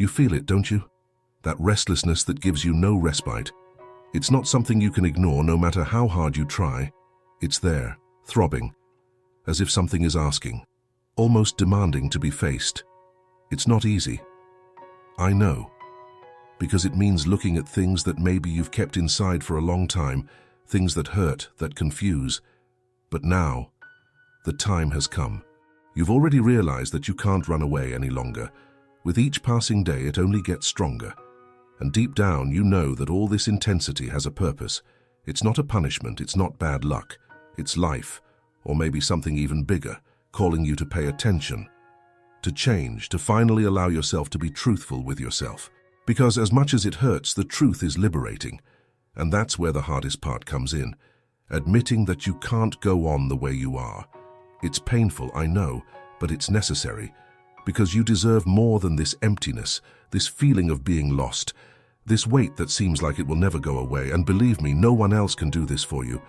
You feel it, don't you? That restlessness that gives you no respite. It's not something you can ignore no matter how hard you try. It's there, throbbing, as if something is asking, almost demanding to be faced. It's not easy. I know, because it means looking at things that maybe you've kept inside for a long time, things that hurt, that confuse. But now, the time has come. You've already realized that you can't run away any longer. With each passing day, it only gets stronger. And deep down, you know that all this intensity has a purpose. It's not a punishment, it's not bad luck. It's life, or maybe something even bigger, calling you to pay attention, to change, to finally allow yourself to be truthful with yourself. Because as much as it hurts, the truth is liberating. And that's where the hardest part comes in, admitting that you can't go on the way you are. It's painful, I know, but it's necessary, because you deserve more than this emptiness, this feeling of being lost, this weight that seems like it will never go away. And believe me, no one else can do this for you.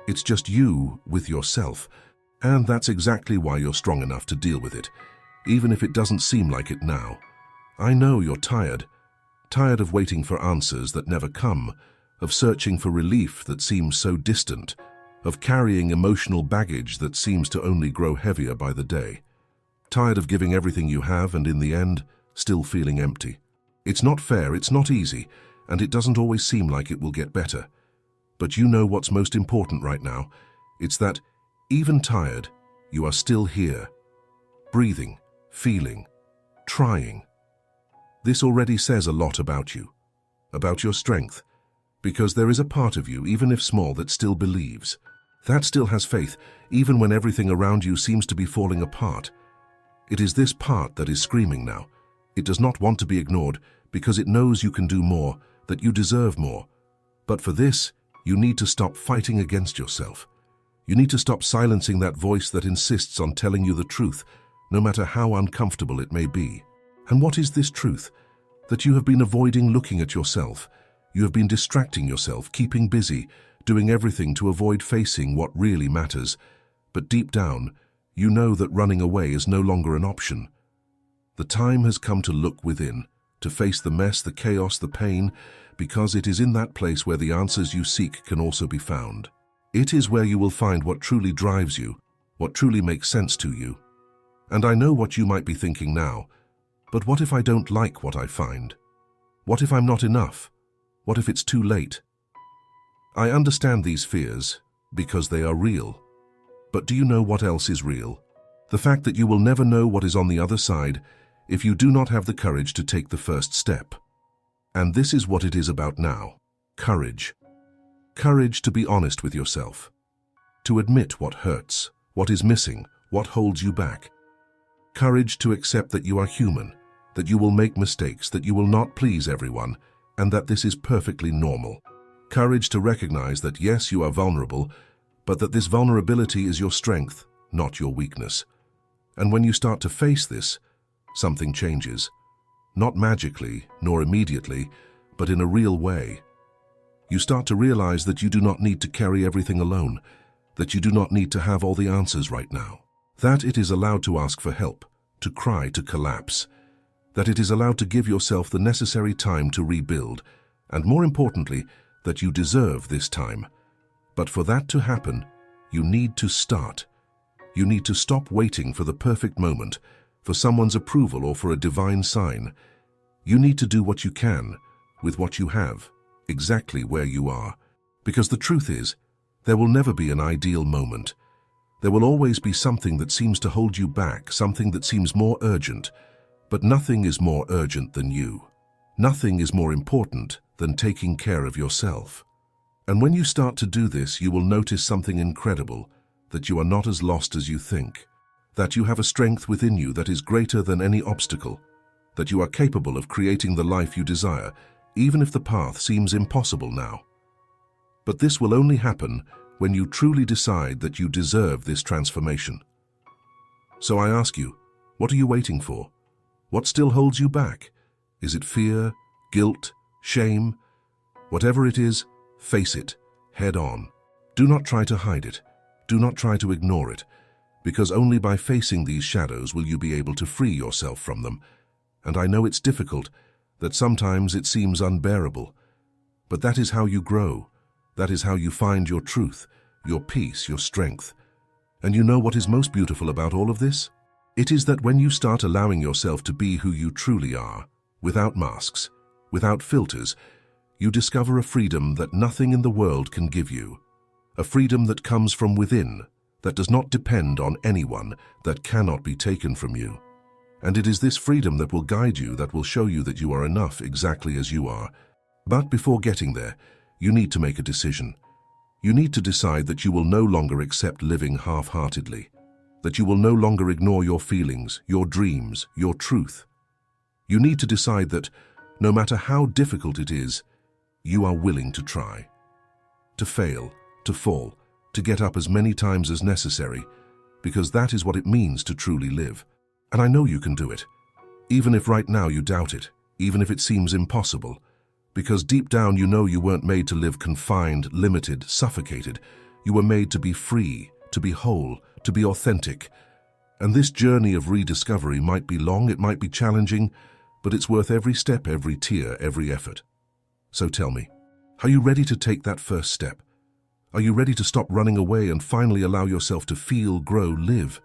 It's just you with yourself. And that's exactly why you're strong enough to deal with it, even if it doesn't seem like it now. I know you're tired. Tired of waiting for answers that never come, of searching for relief that seems so distant, of carrying emotional baggage that seems to only grow heavier by the day. Tired of giving everything you have and in the end, still feeling empty. It's not fair, it's not easy, and it doesn't always seem like it will get better. But you know what's most important right now? It's that, even tired, you are still here, breathing, feeling, trying. This already says a lot about you, about your strength, because there is a part of you, even if small, that still believes, that still has faith, even when everything around you seems to be falling apart. It is this part that is screaming now. It does not want to be ignored because it knows you can do more, that you deserve more. But for this, you need to stop fighting against yourself. You need to stop silencing that voice that insists on telling you the truth, no matter how uncomfortable it may be. And what is this truth? That you have been avoiding looking at yourself. You have been distracting yourself, keeping busy, doing everything to avoid facing what really matters. But deep down, you know that running away is no longer an option. The time has come to look within, to face the mess, the chaos, the pain, because it is in that place where the answers you seek can also be found. It is where you will find what truly drives you, what truly makes sense to you. And I know what you might be thinking now, but what if I don't like what I find? What if I'm not enough? What if it's too late? I understand these fears because they are real. But do you know what else is real? The fact that you will never know what is on the other side if you do not have the courage to take the first step. And this is what it is about now. Courage. Courage to be honest with yourself. To admit what hurts, what is missing, what holds you back. Courage to accept that you are human, that you will make mistakes, that you will not please everyone, and that this is perfectly normal. Courage to recognize that yes, you are vulnerable, but that this vulnerability is your strength, not your weakness. And when you start to face this, something changes. Not magically, nor immediately, but in a real way. You start to realize that you do not need to carry everything alone, that you do not need to have all the answers right now, that it is allowed to ask for help, to cry, to collapse, that it is allowed to give yourself the necessary time to rebuild, and more importantly, that you deserve this time. But for that to happen, you need to start. You need to stop waiting for the perfect moment, for someone's approval or for a divine sign. You need to do what you can, with what you have, exactly where you are. Because the truth is, there will never be an ideal moment. There will always be something that seems to hold you back, something that seems more urgent. But nothing is more urgent than you. Nothing is more important than taking care of yourself. And when you start to do this, you will notice something incredible, that you are not as lost as you think, that you have a strength within you that is greater than any obstacle, that you are capable of creating the life you desire, even if the path seems impossible now. But this will only happen when you truly decide that you deserve this transformation. So I ask you, what are you waiting for? What still holds you back? Is it fear, guilt, shame? Whatever it is, face it, head on. Do not try to hide it. Do not try to ignore it, because only by facing these shadows will you be able to free yourself from them. And I know it's difficult, that sometimes it seems unbearable. But that is how you grow. That is how you find your truth, your peace, your strength. And you know what is most beautiful about all of this? It is that when you start allowing yourself to be who you truly are, without masks, without filters, you discover a freedom that nothing in the world can give you. A freedom that comes from within, that does not depend on anyone, that cannot be taken from you. And it is this freedom that will guide you, that will show you that you are enough exactly as you are. But before getting there, you need to make a decision. You need to decide that you will no longer accept living half-heartedly, that you will no longer ignore your feelings, your dreams, your truth. You need to decide that, no matter how difficult it is, you are willing to try. To fail, to fall, to get up as many times as necessary, because that is what it means to truly live. And I know you can do it, even if right now you doubt it, even if it seems impossible, because deep down you know you weren't made to live confined, limited, suffocated. You were made to be free, to be whole, to be authentic. And this journey of rediscovery might be long, it might be challenging, but it's worth every step, every tear, every effort. So tell me, are you ready to take that first step? Are you ready to stop running away and finally allow yourself to feel, grow, live?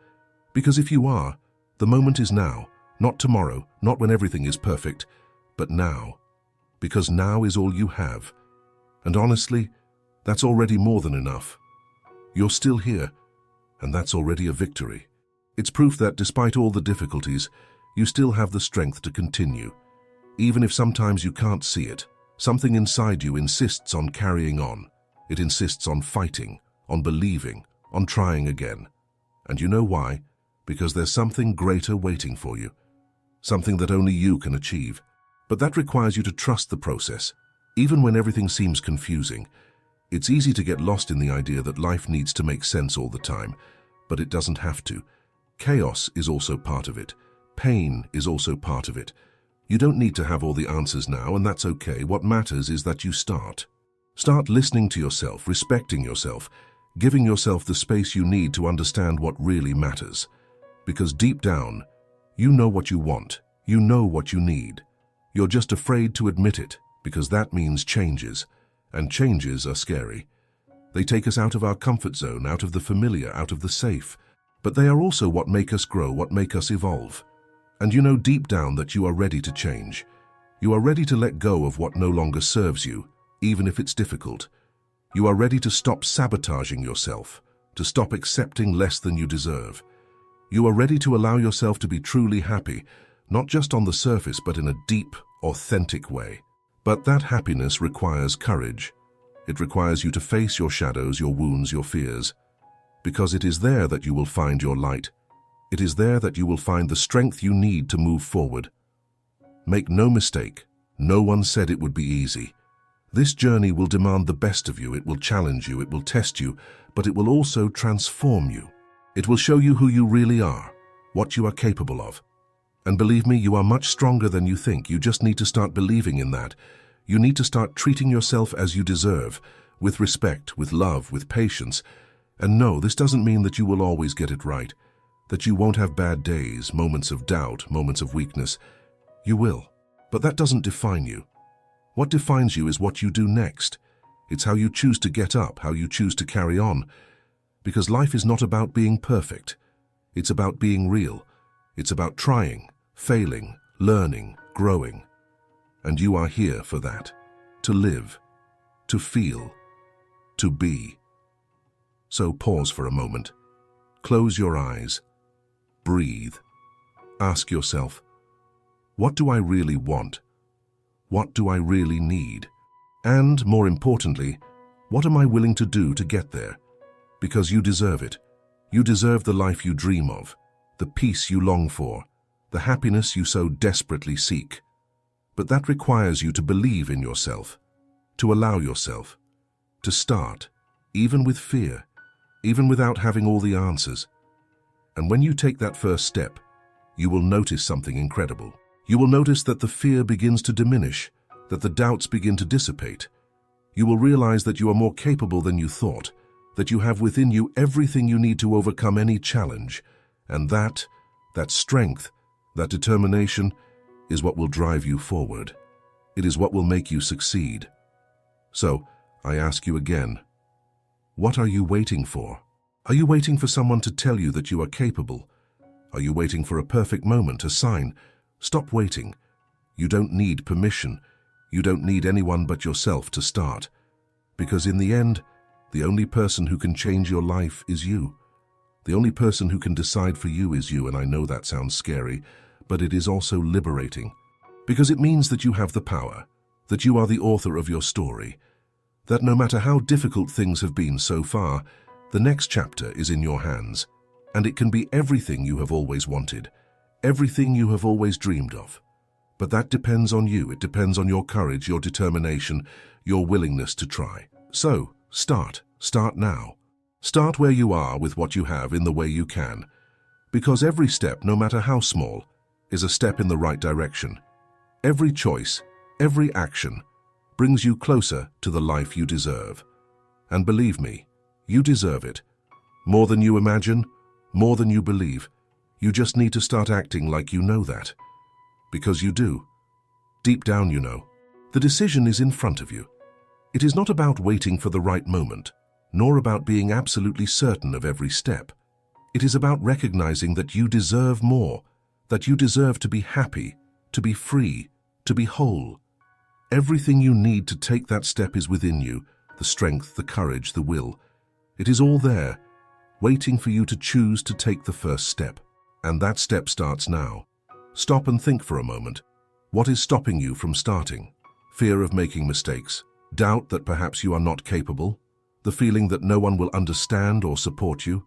Because if you are, the moment is now, not tomorrow, not when everything is perfect, but now. Because now is all you have. And honestly, that's already more than enough. You're still here, and that's already a victory. It's proof that despite all the difficulties, you still have the strength to continue. Even if sometimes you can't see it, something inside you insists on carrying on. It insists on fighting, on believing, on trying again. And you know why? Because there's something greater waiting for you. Something that only you can achieve. But that requires you to trust the process. Even when everything seems confusing, it's easy to get lost in the idea that life needs to make sense all the time, but it doesn't have to. Chaos is also part of it. Pain is also part of it. You don't need to have all the answers now, and that's okay. What matters is that you start. Start listening to yourself, respecting yourself, giving yourself the space you need to understand what really matters. Because deep down, you know what you want, you know what you need. You're just afraid to admit it, because that means changes, and changes are scary. They take us out of our comfort zone, out of the familiar, out of the safe. But they are also what make us grow, what make us evolve. And you know deep down that you are ready to change. You are ready to let go of what no longer serves you, even if it's difficult. You are ready to stop sabotaging yourself, to stop accepting less than you deserve. You are ready to allow yourself to be truly happy, not just on the surface, but in a deep, authentic way. But that happiness requires courage. It requires you to face your shadows, your wounds, your fears. Because it is there that you will find your light. It is there that you will find the strength you need to move forward. Make no mistake, no one said it would be easy. This journey will demand the best of you, it will challenge you, it will test you, but it will also transform you. It will show you who you really are, what you are capable of. And believe me, you are much stronger than you think. You just need to start believing in that. You need to start treating yourself as you deserve, with respect, with love, with patience. And no, this doesn't mean that you will always get it right, that you won't have bad days, moments of doubt, moments of weakness. You will. But that doesn't define you. What defines you is what you do next. It's how you choose to get up, how you choose to carry on. Because life is not about being perfect. It's about being real. It's about trying, failing, learning, growing. And you are here for that. To live, to feel, to be. So pause for a moment. Close your eyes. Breathe. Ask yourself, what do I really want? What do I really need? And, more importantly, what am I willing to do to get there? Because you deserve it. You deserve the life you dream of, the peace you long for, the happiness you so desperately seek. But that requires you to believe in yourself, to allow yourself, to start, even with fear, even without having all the answers. And when you take that first step, you will notice something incredible. You will notice that the fear begins to diminish, that the doubts begin to dissipate. You will realize that you are more capable than you thought, that you have within you everything you need to overcome any challenge, and that strength, that determination, is what will drive you forward. It is what will make you succeed. So, I ask you again, what are you waiting for? Are you waiting for someone to tell you that you are capable? Are you waiting for a perfect moment, a sign? Stop waiting. You don't need permission. You don't need anyone but yourself to start. Because in the end, the only person who can change your life is you. The only person who can decide for you is you, and I know that sounds scary, but it is also liberating. Because it means that you have the power, that you are the author of your story, that no matter how difficult things have been so far, the next chapter is in your hands, and it can be everything you have always wanted, everything you have always dreamed of. But that depends on you. It depends on your courage, your determination, your willingness to try. So, start now. Start where you are with what you have in the way you can, because every step, no matter how small, is a step in the right direction. Every choice, every action, brings you closer to the life you deserve. And believe me, you deserve it. More than you imagine, more than you believe. You just need to start acting like you know that. Because you do. Deep down you know. The decision is in front of you. It is not about waiting for the right moment, nor about being absolutely certain of every step. It is about recognizing that you deserve more, that you deserve to be happy, to be free, to be whole. Everything you need to take that step is within you, the strength, the courage, the will. It is all there, waiting for you to choose to take the first step. And that step starts now. Stop and think for a moment. What is stopping you from starting? Fear of making mistakes, doubt that perhaps you are not capable, the feeling that no one will understand or support you.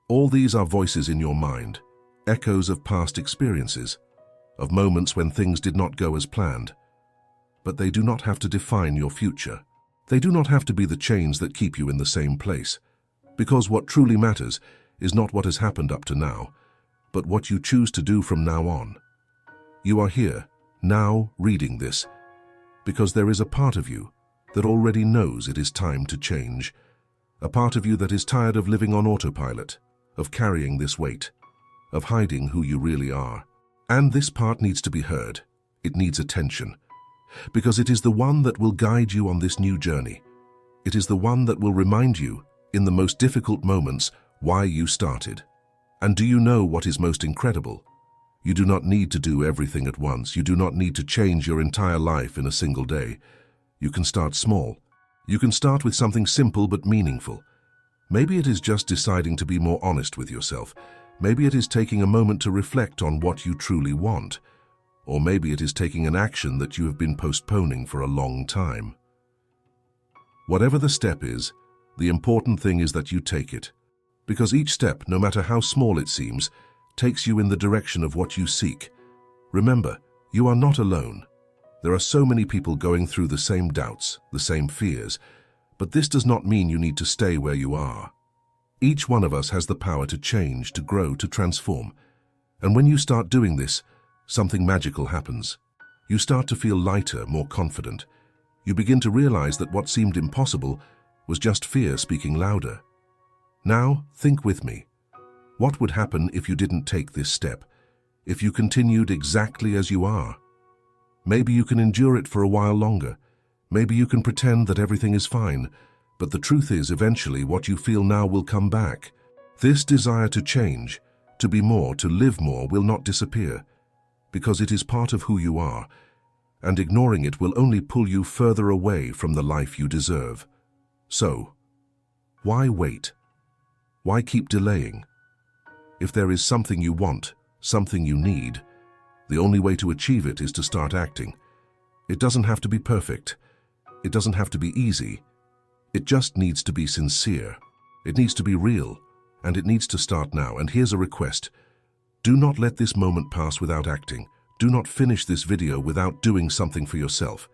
All these are voices in your mind, echoes of past experiences, of moments when things did not go as planned. But they do not have to define your future. They do not have to be the chains that keep you in the same place. Because what truly matters is not what has happened up to now, but what you choose to do from now on. You are here, now, reading this, because there is a part of you that already knows it is time to change. A part of you that is tired of living on autopilot, of carrying this weight, of hiding who you really are. And this part needs to be heard. It needs attention. Because it is the one that will guide you on this new journey. It is the one that will remind you, in the most difficult moments, why you started. And do you know what is most incredible? You do not need to do everything at once. You do not need to change your entire life in a single day. You can start small. You can start with something simple but meaningful. Maybe it is just deciding to be more honest with yourself. Maybe it is taking a moment to reflect on what you truly want. Or maybe it is taking an action that you have been postponing for a long time. Whatever the step is, the important thing is that you take it. Because each step, no matter how small it seems, takes you in the direction of what you seek. Remember, you are not alone. There are so many people going through the same doubts, the same fears, but this does not mean you need to stay where you are. Each one of us has the power to change, to grow, to transform. And when you start doing this, something magical happens. You start to feel lighter, more confident. You begin to realize that what seemed impossible was just fear speaking louder. Now, think with me. What would happen if you didn't take this step? If you continued exactly as you are? Maybe you can endure it for a while longer. Maybe you can pretend that everything is fine. But the truth is, eventually, what you feel now will come back. This desire to change, to be more, to live more, will not disappear. Because it is part of who you are. And ignoring it will only pull you further away from the life you deserve. So, why wait? Why keep delaying? If there is something you want, something you need, the only way to achieve it is to start acting. It doesn't have to be perfect. It doesn't have to be easy. It just needs to be sincere. It needs to be real, and it needs to start now. And here's a request. Do not let this moment pass without acting. Do not finish this video without doing something for yourself.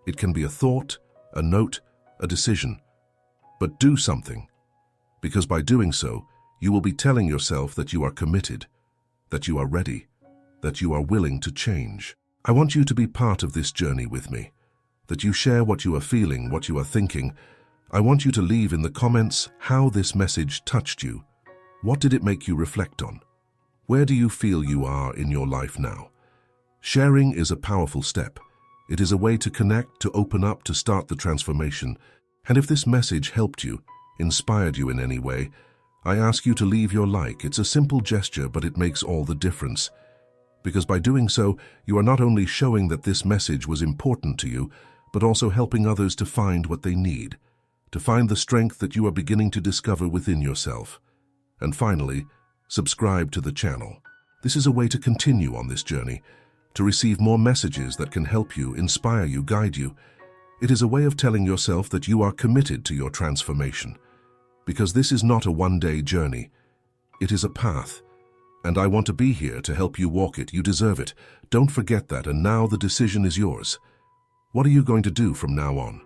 It can be a thought, a note, a decision. But do something. Because by doing so, you will be telling yourself that you are committed, that you are ready, that you are willing to change. I want you to be part of this journey with me, that you share what you are feeling, what you are thinking. I want you to leave in the comments how this message touched you. What did it make you reflect on? Where do you feel you are in your life now? Sharing is a powerful step. It is a way to connect, to open up, to start the transformation. And if this message helped you, inspired you in any way, I ask you to leave your like. It's a simple gesture, but it makes all the difference. Because by doing so, you are not only showing that this message was important to you, but also helping others to find what they need, to find the strength that you are beginning to discover within yourself. And finally, subscribe to the channel. This is a way to continue on this journey, to receive more messages that can help you, inspire you, guide you. It is a way of telling yourself that you are committed to your transformation. Because this is not a one-day journey. It is a path. And I want to be here to help you walk it. You deserve it. Don't forget that, and now the decision is yours. What are you going to do from now on?